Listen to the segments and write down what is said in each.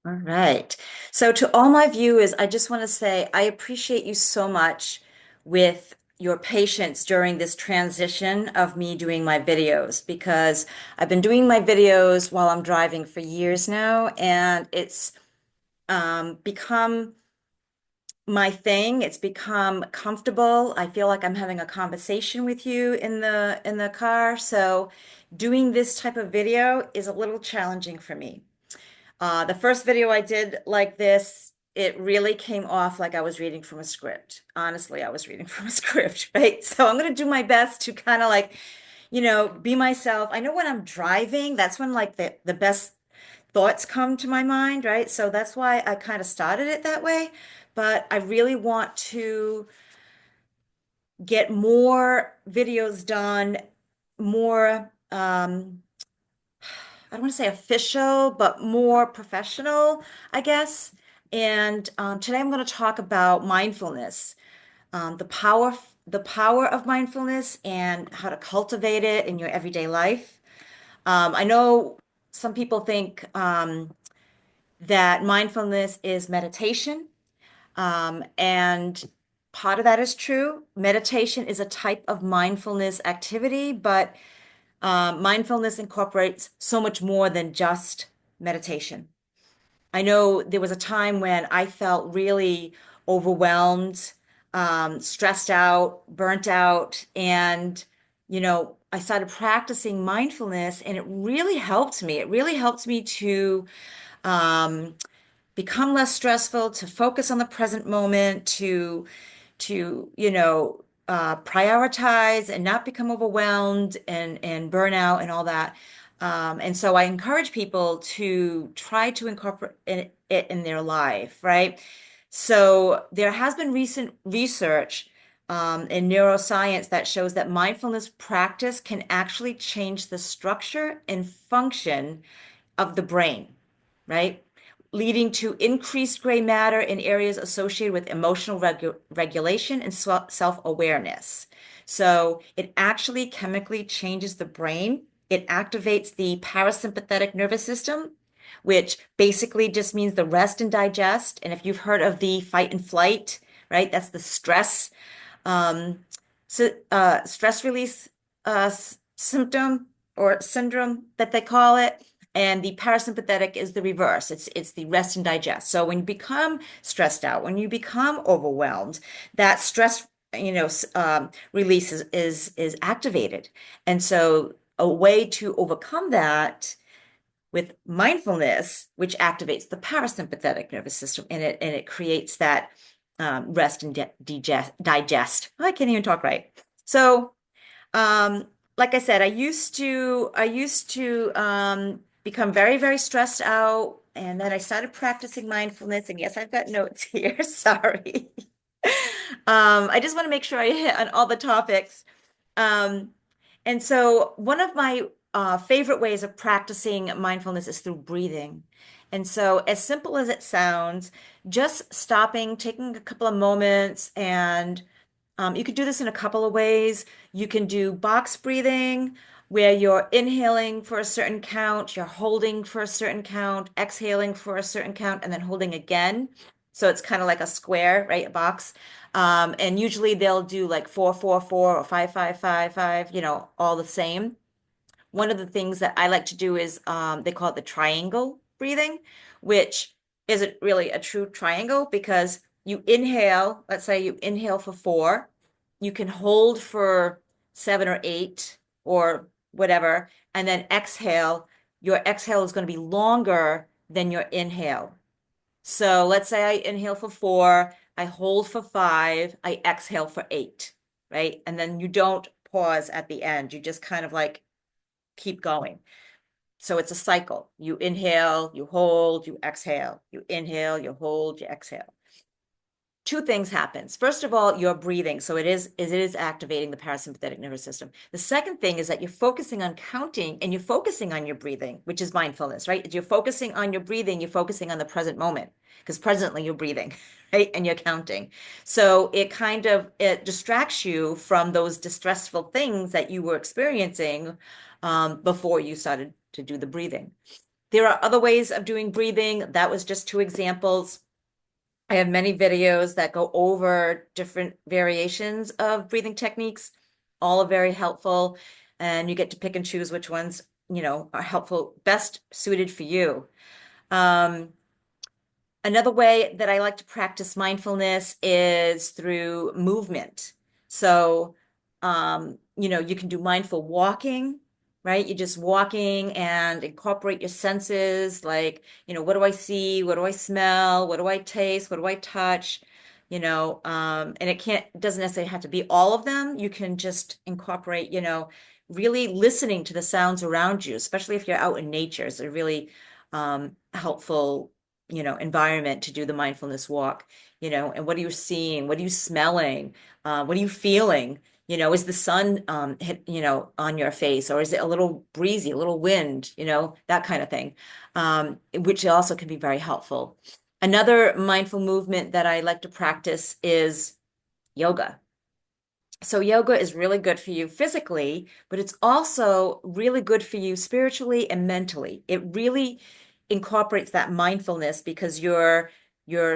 All right. So, to all my viewers, I just want to say I appreciate you so much with your patience during this transition of me doing my videos because I've been doing my videos while I'm driving for years now, and it's become my thing. It's become comfortable. I feel like I'm having a conversation with you in the car. So, doing this type of video is a little challenging for me. The first video I did like this, it really came off like I was reading from a script. Honestly, I was reading from a script, right? So I'm going to do my best to kind of like, be myself. I know when I'm driving, that's when like the best thoughts come to my mind, right? So that's why I kind of started it that way. But I really want to get more videos done, more I don't want to say official, but more professional, I guess. And today I'm going to talk about mindfulness, the power of mindfulness, and how to cultivate it in your everyday life. I know some people think that mindfulness is meditation, and part of that is true. Meditation is a type of mindfulness activity, but mindfulness incorporates so much more than just meditation. I know there was a time when I felt really overwhelmed, stressed out, burnt out, and I started practicing mindfulness, and it really helped me. It really helped me to um, become less stressful, to focus on the present moment, to prioritize and not become overwhelmed and burn out and all that. And so I encourage people to try to incorporate it in their life, right? So there has been recent research in neuroscience that shows that mindfulness practice can actually change the structure and function of the brain, right? Leading to increased gray matter in areas associated with emotional regulation and self-awareness. So it actually chemically changes the brain. It activates the parasympathetic nervous system, which basically just means the rest and digest. And if you've heard of the fight and flight, right, that's the stress, um, stress release symptom or syndrome that they call it. And the parasympathetic is the reverse. It's the rest and digest. So when you become stressed out, when you become overwhelmed, that stress, release is activated. And so a way to overcome that with mindfulness, which activates the parasympathetic nervous system, and it creates that rest and digest. I can't even talk right. So um, like I said, I used to become very, very stressed out, and then I started practicing mindfulness. And yes, I've got notes here. Sorry. I just want to make sure I hit on all the topics. Um, and so one of my favorite ways of practicing mindfulness is through breathing. And so, as simple as it sounds, just stopping, taking a couple of moments, and you could do this in a couple of ways. You can do box breathing, where you're inhaling for a certain count, you're holding for a certain count, exhaling for a certain count, and then holding again. So it's kind of like a square, right? A box. And usually they'll do like 4, 4, 4 or 5, 5, 5, 5, all the same. One of the things that I like to do is they call it the triangle breathing, which isn't really a true triangle because you inhale, let's say you inhale for 4, you can hold for 7 or 8 or whatever, and then exhale. Your exhale is going to be longer than your inhale. So let's say I inhale for 4, I hold for 5, I exhale for 8, right? And then you don't pause at the end. You just kind of like keep going. So it's a cycle. You inhale, you hold, you exhale. You inhale, you hold, you exhale. Two things happens. First of all, you're breathing. So it is activating the parasympathetic nervous system. The second thing is that you're focusing on counting and you're focusing on your breathing, which is mindfulness, right? You're focusing on your breathing, you're focusing on the present moment because presently you're breathing, right? And you're counting. So it distracts you from those distressful things that you were experiencing before you started to do the breathing. There are other ways of doing breathing. That was just two examples. I have many videos that go over different variations of breathing techniques. All are very helpful, and you get to pick and choose which ones, are helpful, best suited for you. Um, Another way that I like to practice mindfulness is through movement. So, you can do mindful walking, right? You're just walking and incorporate your senses, like, what do I see? What do I smell? What do I taste? What do I touch? And it doesn't necessarily have to be all of them. You can just incorporate, really listening to the sounds around you, especially if you're out in nature. It's a really helpful environment to do the mindfulness walk, and what are you seeing? What are you smelling? What are you feeling? Is the sun hit, on your face, or is it a little breezy, a little wind, that kind of thing, which also can be very helpful. Another mindful movement that I like to practice is yoga. So yoga is really good for you physically, but it's also really good for you spiritually and mentally. It really incorporates that mindfulness because you're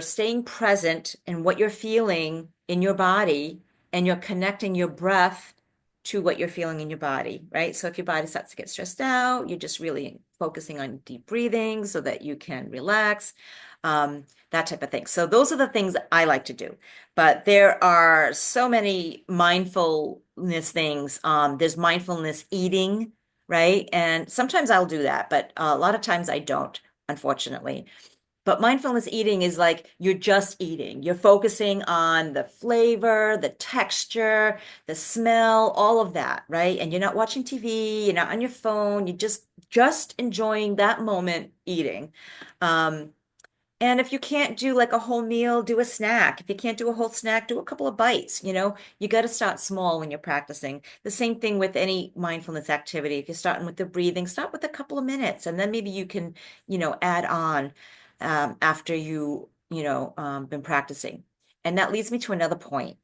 staying present in what you're feeling in your body, and you're connecting your breath to what you're feeling in your body, right? So if your body starts to get stressed out, you're just really focusing on deep breathing so that you can relax, that type of thing. So those are the things I like to do. But there are so many mindfulness things. There's mindfulness eating, right? And sometimes I'll do that, but a lot of times I don't, unfortunately. But mindfulness eating is like you're just eating. You're focusing on the flavor, the texture, the smell, all of that, right? And you're not watching TV, you're not on your phone, you're just enjoying that moment eating. Um, and if you can't do like a whole meal, do a snack. If you can't do a whole snack, do a couple of bites. You got to start small when you're practicing. The same thing with any mindfulness activity. If you're starting with the breathing, start with a couple of minutes, and then maybe you can, add on after been practicing. And that leads me to another point.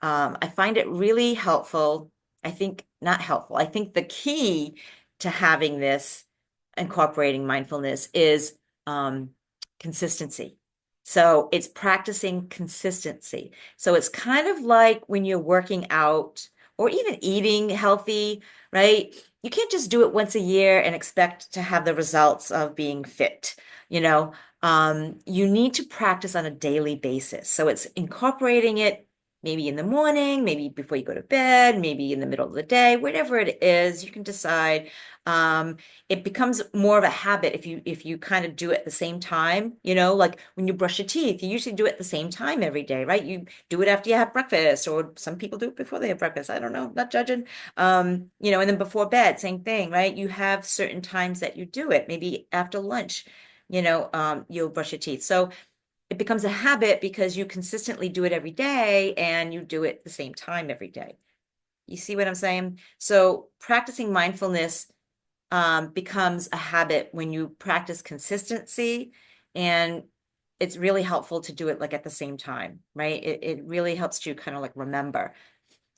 I find it really helpful. I think not helpful. I think the key to having this, incorporating mindfulness, is consistency. So it's practicing consistency. So it's kind of like when you're working out or even eating healthy, right? You can't just do it once a year and expect to have the results of being fit, you know? You need to practice on a daily basis. So it's incorporating it maybe in the morning, maybe before you go to bed, maybe in the middle of the day, whatever it is, you can decide. It becomes more of a habit if you kind of do it at the same time, like when you brush your teeth, you usually do it at the same time every day, right? You do it after you have breakfast, or some people do it before they have breakfast. I don't know, not judging. And then before bed, same thing, right? You have certain times that you do it, maybe after lunch, you'll brush your teeth. So it becomes a habit because you consistently do it every day and you do it the same time every day. You see what I'm saying? So practicing mindfulness becomes a habit when you practice consistency, and it's really helpful to do it like at the same time, right? It really helps you kind of like remember.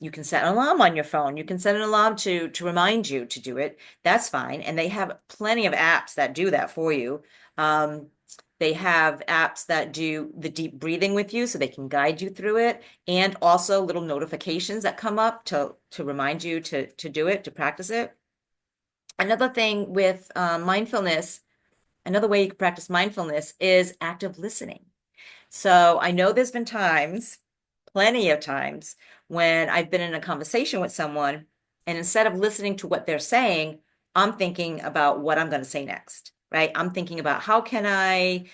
You can set an alarm on your phone. You can set an alarm to remind you to do it. That's fine. And they have plenty of apps that do that for you. Um, they have apps that do the deep breathing with you so they can guide you through it, and also little notifications that come up to remind you to do it, to practice it. Another thing with mindfulness, another way you can practice mindfulness is active listening. So I know there's been times, plenty of times, when I've been in a conversation with someone, and instead of listening to what they're saying, I'm thinking about what I'm going to say next, right? I'm thinking about how can I,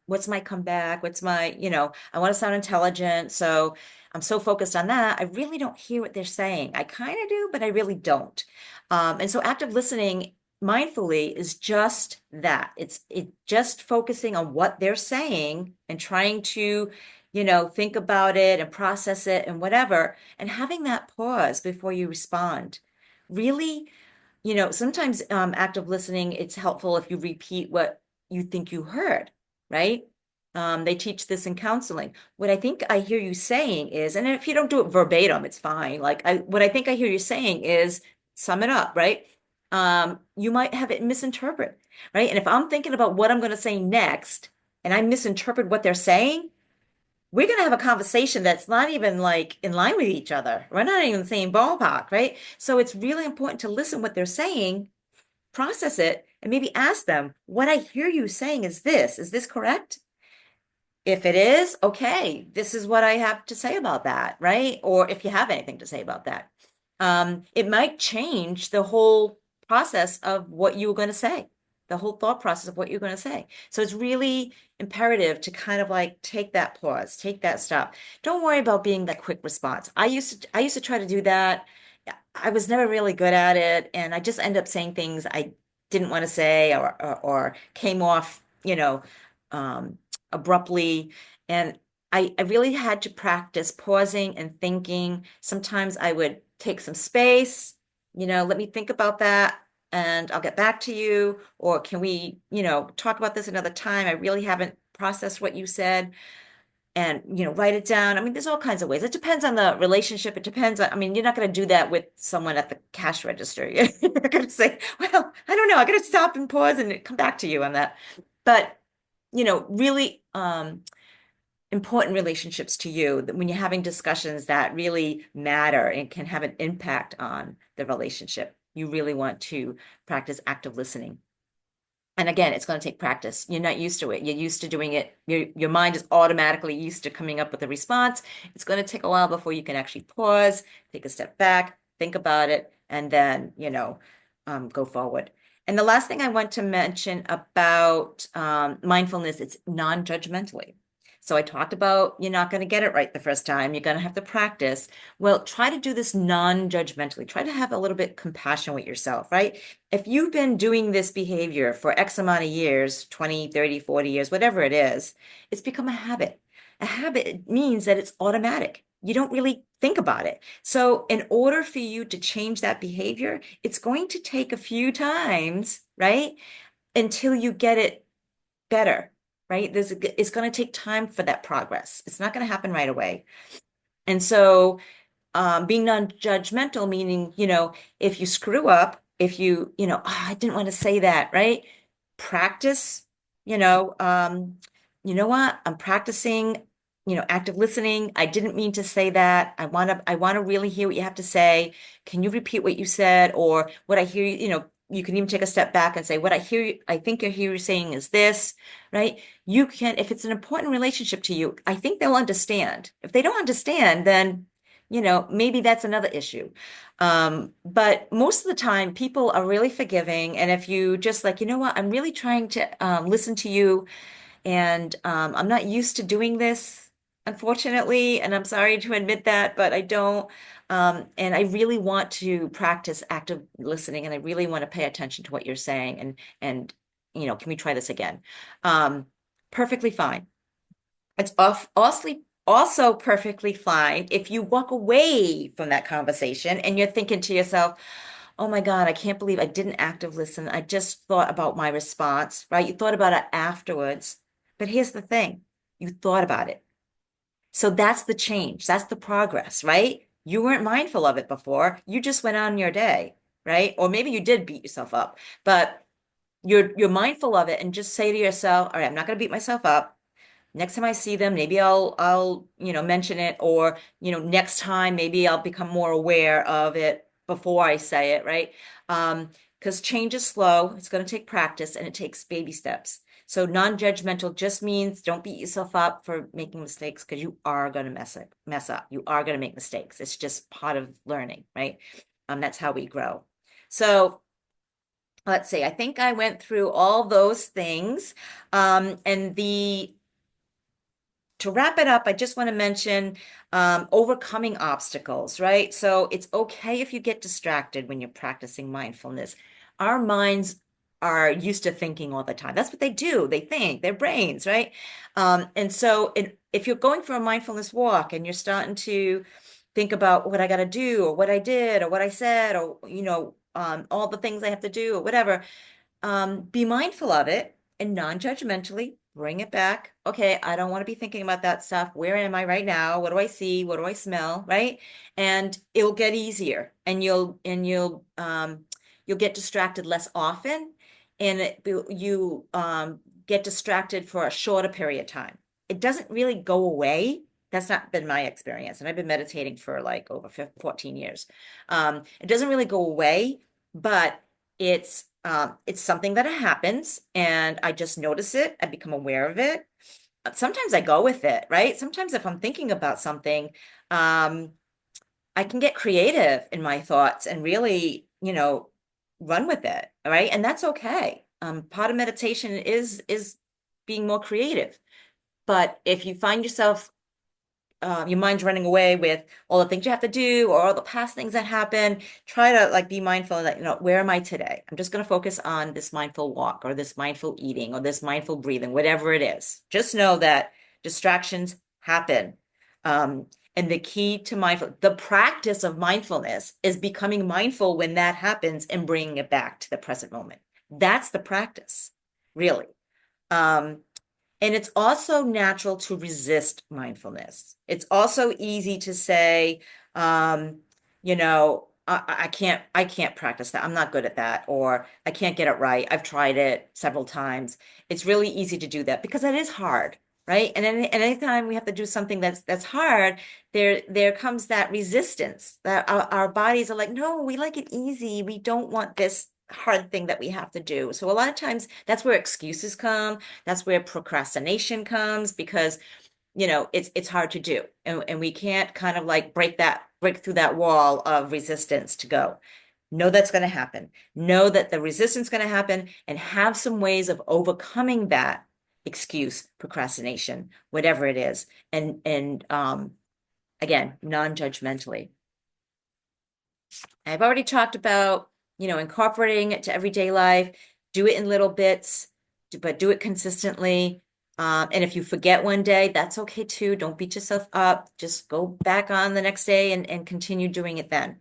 what's my comeback? I want to sound intelligent. So I'm so focused on that. I really don't hear what they're saying. I kind of do, but I really don't. And so active listening mindfully is just that. It just focusing on what they're saying and trying to, think about it and process it and whatever, and having that pause before you respond. Really, sometimes active listening, it's helpful if you repeat what you think you heard, right? They teach this in counseling. What I think I hear you saying is, and if you don't do it verbatim, it's fine. What I think I hear you saying is, sum it up, right? You might have it misinterpreted. right? And if I'm thinking about what I'm going to say next and I misinterpret what they're saying, we're going to have a conversation that's not even like in line with each other. We're not even in the same ballpark, right? So it's really important to listen what they're saying, process it, and maybe ask them, what I hear you saying is this. Is this correct? If it is, okay, this is what I have to say about that, right? Or if you have anything to say about that. It might change the whole process of what you were going to say, the whole thought process of what you're going to say. So it's really imperative to kind of like take that pause, take that stop. Don't worry about being that quick response. I used to try to do that. I was never really good at it, and I just end up saying things I didn't want to say or came off, um, abruptly. And I really had to practice pausing and thinking. Sometimes I would take some space, let me think about that and I'll get back to you. Or can we, talk about this another time? I really haven't processed what you said and, write it down. I mean, there's all kinds of ways. It depends on the relationship. It depends on, I mean, you're not going to do that with someone at the cash register. You're going to say, well, I don't know. I got to stop and pause and come back to you on that. But, really, important relationships to you that when you're having discussions that really matter and can have an impact on the relationship, you really want to practice active listening. And again, it's going to take practice. You're not used to it. You're used to doing it. Your mind is automatically used to coming up with a response. It's going to take a while before you can actually pause, take a step back, think about it, and then, go forward. And the last thing I want to mention about mindfulness, it's non-judgmentally. So I talked about you're not going to get it right the first time. You're going to have to practice. Well, try to do this non-judgmentally. Try to have a little bit compassion with yourself, right? If you've been doing this behavior for X amount of years, 20, 30, 40 years, whatever it is, it's become a habit. A habit means that it's automatic. You don't really think about it. So in order for you to change that behavior, it's going to take a few times, right? Until you get it better, right? It's going to take time for that progress. It's not going to happen right away. And so being non-judgmental, meaning, if you screw up, if I didn't want to say that, right? Practice, you know, um, you know what? I'm practicing, active listening. I didn't mean to say that. I want to really hear what you have to say. Can you repeat what you said? Or what I hear you can even take a step back and say, what I think I hear you saying is this, right? You can, if it's an important relationship to you, I think they'll understand. If they don't understand, then maybe that's another issue. But most of the time, people are really forgiving. And if you just like, you know what, I'm really trying to listen to you, and I'm not used to doing this, unfortunately, and I'm sorry to admit that, but I don't. And I really want to practice active listening, and I really want to pay attention to what you're saying. And can we try this again? Um, Perfectly fine. It's also perfectly fine if you walk away from that conversation and you're thinking to yourself, oh my God, I can't believe I didn't active listen. I just thought about my response, right? You thought about it afterwards. But here's the thing, you thought about it. So that's the change. That's the progress, right? You weren't mindful of it before. You just went on your day, right? Or maybe you did beat yourself up, but you're mindful of it and just say to yourself, all right, I'm not going to beat myself up. Next time I see them, maybe I'll mention it, or next time maybe I'll become more aware of it before I say it, right? Because change is slow, it's going to take practice, and it takes baby steps. So non-judgmental just means don't beat yourself up for making mistakes, because you are going to mess up. You are going to make mistakes. It's just part of learning, right? That's how we grow. So let's see, I think I went through all those things. And to wrap it up, I just want to mention overcoming obstacles, right? So it's okay if you get distracted when you're practicing mindfulness. Our minds are used to thinking all the time. That's what they do. They think, their brains, right? And so if you're going for a mindfulness walk and you're starting to think about what I got to do, or what I did, or what I said, or, all the things I have to do, or whatever, be mindful of it and non-judgmentally bring it back. Okay, I don't want to be thinking about that stuff. Where am I right now? What do I see? What do I smell? Right? And it'll get easier, and you'll get distracted less often, and you get distracted for a shorter period of time. It doesn't really go away. That's not been my experience. And I've been meditating for like over 14 years. It doesn't really go away, but it's something that happens and I just notice it. I become aware of it. Sometimes I go with it, right? Sometimes if I'm thinking about something, um, I can get creative in my thoughts and really, run with it, right? And that's okay. Part of meditation is being more creative. But if you find yourself your mind's running away with all the things you have to do or all the past things that happen, try to like be mindful that, where am I today? I'm just going to focus on this mindful walk or this mindful eating or this mindful breathing, whatever it is. Just know that distractions happen. Um, and the key to the practice of mindfulness is becoming mindful when that happens and bringing it back to the present moment. That's the practice, really. Um, and it's also natural to resist mindfulness. It's also easy to say, I can't practice that. I'm not good at that, or I can't get it right. I've tried it several times. It's really easy to do that because it is hard, right? And anytime we have to do something that's hard, there comes that resistance that our bodies are like, no, we like it easy. We don't want this hard thing that we have to do. So a lot of times that's where excuses come. That's where procrastination comes because, it's hard to do. And we can't kind of like break through that wall of resistance to go. Know that's going to happen. Know that the resistance is going to happen and have some ways of overcoming that excuse, procrastination, whatever it is. And again, non-judgmentally. I've already talked about, incorporating it to everyday life, do it in little bits, but do it consistently. And if you forget one day, that's okay too. Don't beat yourself up. Just go back on the next day and continue doing it then.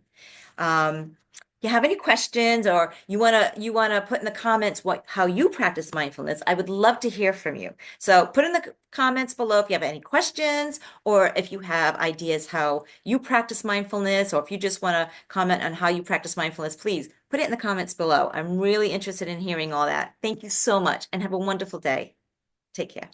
Um, you have any questions or you wanna put in the comments how you practice mindfulness, I would love to hear from you. So put in the comments below if you have any questions or if you have ideas how you practice mindfulness or if you just want to comment on how you practice mindfulness, please put it in the comments below. I'm really interested in hearing all that. Thank you so much and have a wonderful day. Take care.